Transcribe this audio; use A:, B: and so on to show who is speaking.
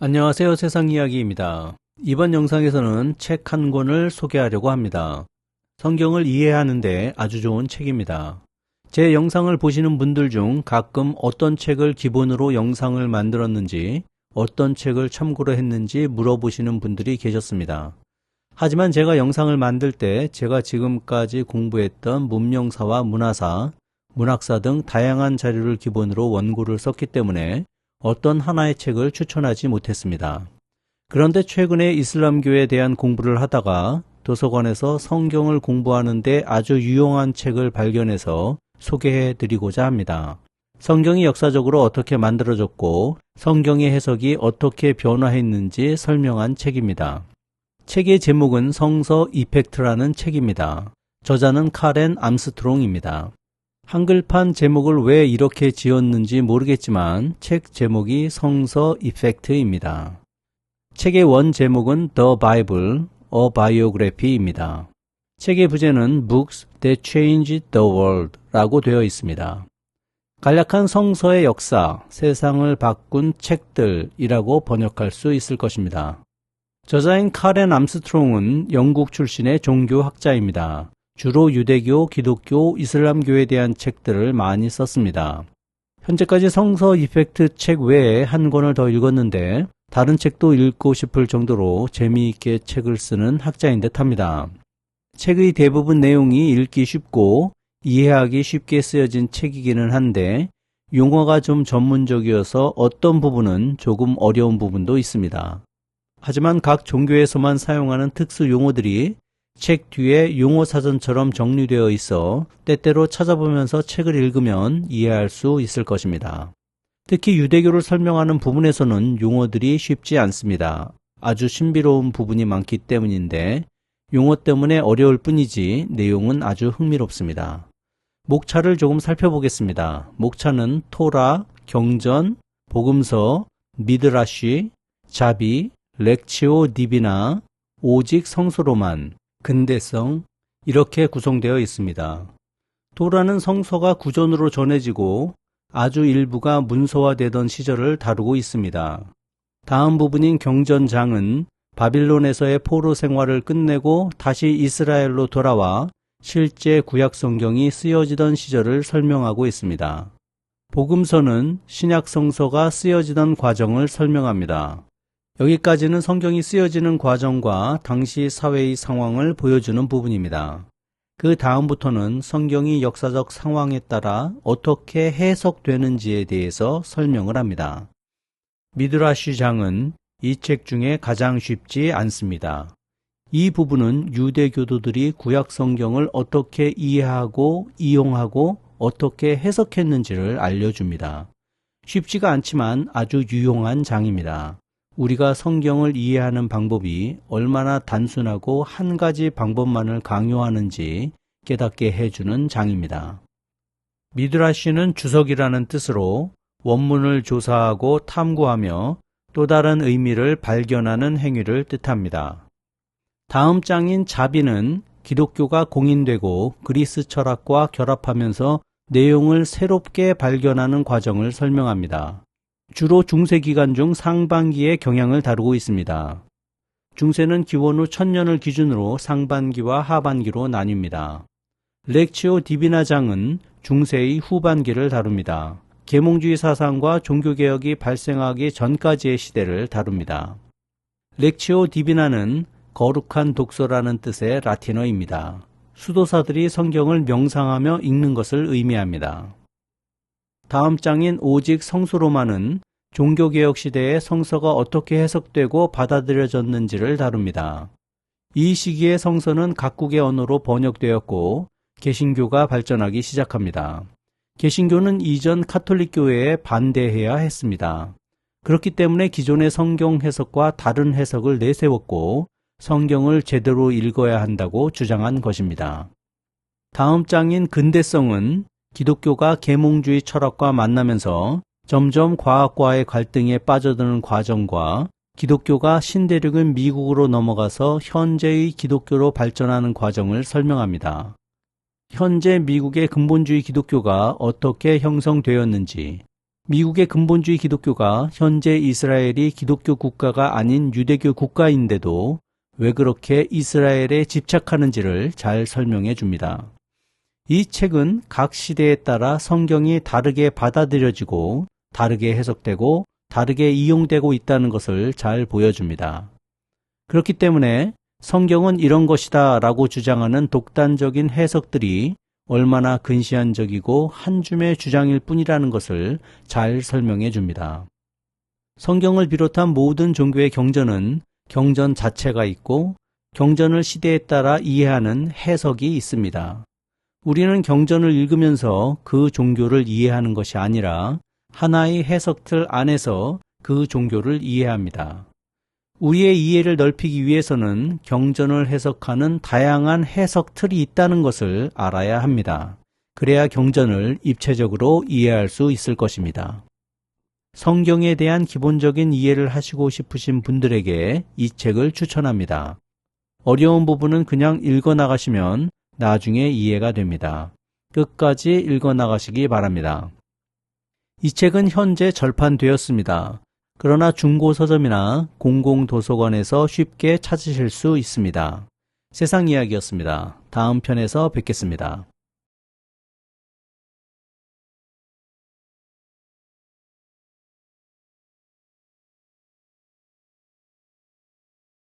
A: 안녕하세요. 세상이야기입니다. 이번 영상에서는 책 한 권을 소개하려고 합니다. 성경을 이해하는데 아주 좋은 책입니다. 제 영상을 보시는 분들 중 가끔 어떤 책을 기본으로 영상을 만들었는지, 어떤 책을 참고로 했는지 물어보시는 분들이 계셨습니다. 하지만 제가 영상을 만들 때 제가 지금까지 공부했던 문명사와 문화사, 문학사 등 다양한 자료를 기본으로 원고를 썼기 때문에 어떤 하나의 책을 추천하지 못했습니다. 그런데 최근에 이슬람교에 대한 공부를 하다가 도서관에서 성경을 공부하는데 아주 유용한 책을 발견해서 소개해 드리고자 합니다. 성경이 역사적으로 어떻게 만들어졌고 성경의 해석이 어떻게 변화했는지 설명한 책입니다. 책의 제목은 성서 이펙트라는 책입니다. 저자는 카렌 암스트롱입니다. 한글판 제목을 왜 이렇게 지었는지 모르겠지만 책 제목이 성서 이펙트입니다. 책의 원 제목은 The Bible, A Biography입니다. 책의 부제는 Books That Changed the World 라고 되어 있습니다. 간략한 성서의 역사, 세상을 바꾼 책들이라고 번역할 수 있을 것입니다. 저자인 카렌 암스트롱은 영국 출신의 종교학자입니다. 주로 유대교, 기독교, 이슬람교에 대한 책들을 많이 썼습니다. 현재까지 성서 이펙트 책 외에 한 권을 더 읽었는데 다른 책도 읽고 싶을 정도로 재미있게 책을 쓰는 학자인 듯합니다. 책의 대부분 내용이 읽기 쉽고 이해하기 쉽게 쓰여진 책이기는 한데 용어가 좀 전문적이어서 어떤 부분은 조금 어려운 부분도 있습니다. 하지만 각 종교에서만 사용하는 특수 용어들이 책 뒤에 용어사전처럼 정리되어 있어 때때로 찾아보면서 책을 읽으면 이해할 수 있을 것입니다. 특히 유대교를 설명하는 부분에서는 용어들이 쉽지 않습니다. 아주 신비로운 부분이 많기 때문인데 용어 때문에 어려울 뿐이지 내용은 아주 흥미롭습니다. 목차를 조금 살펴보겠습니다. 목차는 토라, 경전, 복음서, 미드라시, 자비, 렉치오 디비나, 오직 성서로만, 근대성 이렇게 구성되어 있습니다. 토라는 성서가 구전으로 전해지고 아주 일부가 문서화되던 시절을 다루고 있습니다. 다음 부분인 경전장은 바빌론에서의 포로 생활을 끝내고 다시 이스라엘로 돌아와 실제 구약 성경이 쓰여지던 시절을 설명하고 있습니다. 복음서는 신약 성서가 쓰여지던 과정을 설명합니다. 여기까지는 성경이 쓰여지는 과정과 당시 사회의 상황을 보여주는 부분입니다. 그 다음부터는 성경이 역사적 상황에 따라 어떻게 해석되는지에 대해서 설명을 합니다. 미드라시 장은 이 책 중에 가장 쉽지 않습니다. 이 부분은 유대 교도들이 구약 성경을 어떻게 이해하고 이용하고 어떻게 해석했는지를 알려줍니다. 쉽지가 않지만 아주 유용한 장입니다. 우리가 성경을 이해하는 방법이 얼마나 단순하고 한 가지 방법만을 강요하는지 깨닫게 해주는 장입니다. 미드라시는 주석이라는 뜻으로 원문을 조사하고 탐구하며 또 다른 의미를 발견하는 행위를 뜻합니다. 다음 장인 자비는 기독교가 공인되고 그리스 철학과 결합하면서 내용을 새롭게 발견하는 과정을 설명합니다. 주로 중세 기간 중 상반기의 경향을 다루고 있습니다. 중세는 기원 후 1000년을 기준으로 상반기와 하반기로 나뉩니다. 렉치오 디비나 장은 중세의 후반기를 다룹니다. 계몽주의 사상과 종교개혁이 발생하기 전까지의 시대를 다룹니다. 렉치오 디비나는 거룩한 독서라는 뜻의 라틴어입니다. 수도사들이 성경을 명상하며 읽는 것을 의미합니다. 다음 장인 오직 성서로만은 종교개혁 시대에 성서가 어떻게 해석되고 받아들여졌는지를 다룹니다. 이 시기에 성서는 각국의 언어로 번역되었고 개신교가 발전하기 시작합니다. 개신교는 이전 카톨릭 교회에 반대해야 했습니다. 그렇기 때문에 기존의 성경 해석과 다른 해석을 내세웠고 성경을 제대로 읽어야 한다고 주장한 것입니다. 다음 장인 근대성은 기독교가 계몽주의 철학과 만나면서 점점 과학과의 갈등에 빠져드는 과정과 기독교가 신대륙인 미국으로 넘어가서 현재의 기독교로 발전하는 과정을 설명합니다. 현재 미국의 근본주의 기독교가 어떻게 형성되었는지, 미국의 근본주의 기독교가 현재 이스라엘이 기독교 국가가 아닌 유대교 국가인데도 왜 그렇게 이스라엘에 집착하는지를 잘 설명해 줍니다. 이 책은 각 시대에 따라 성경이 다르게 받아들여지고 다르게 해석되고 다르게 이용되고 있다는 것을 잘 보여줍니다. 그렇기 때문에 성경은 이런 것이다 라고 주장하는 독단적인 해석들이 얼마나 근시안적이고 한 줌의 주장일 뿐이라는 것을 잘 설명해 줍니다. 성경을 비롯한 모든 종교의 경전은 경전 자체가 있고 경전을 시대에 따라 이해하는 해석이 있습니다. 우리는 경전을 읽으면서 그 종교를 이해하는 것이 아니라 하나의 해석틀 안에서 그 종교를 이해합니다. 우리의 이해를 넓히기 위해서는 경전을 해석하는 다양한 해석틀이 있다는 것을 알아야 합니다. 그래야 경전을 입체적으로 이해할 수 있을 것입니다. 성경에 대한 기본적인 이해를 하시고 싶으신 분들에게 이 책을 추천합니다. 어려운 부분은 그냥 읽어 나가시면 나중에 이해가 됩니다. 끝까지 읽어 나가시기 바랍니다. 이 책은 현재 절판되었습니다. 그러나 중고 서점이나 공공도서관에서 쉽게 찾으실 수 있습니다. 세상 이야기였습니다. 다음 편에서 뵙겠습니다.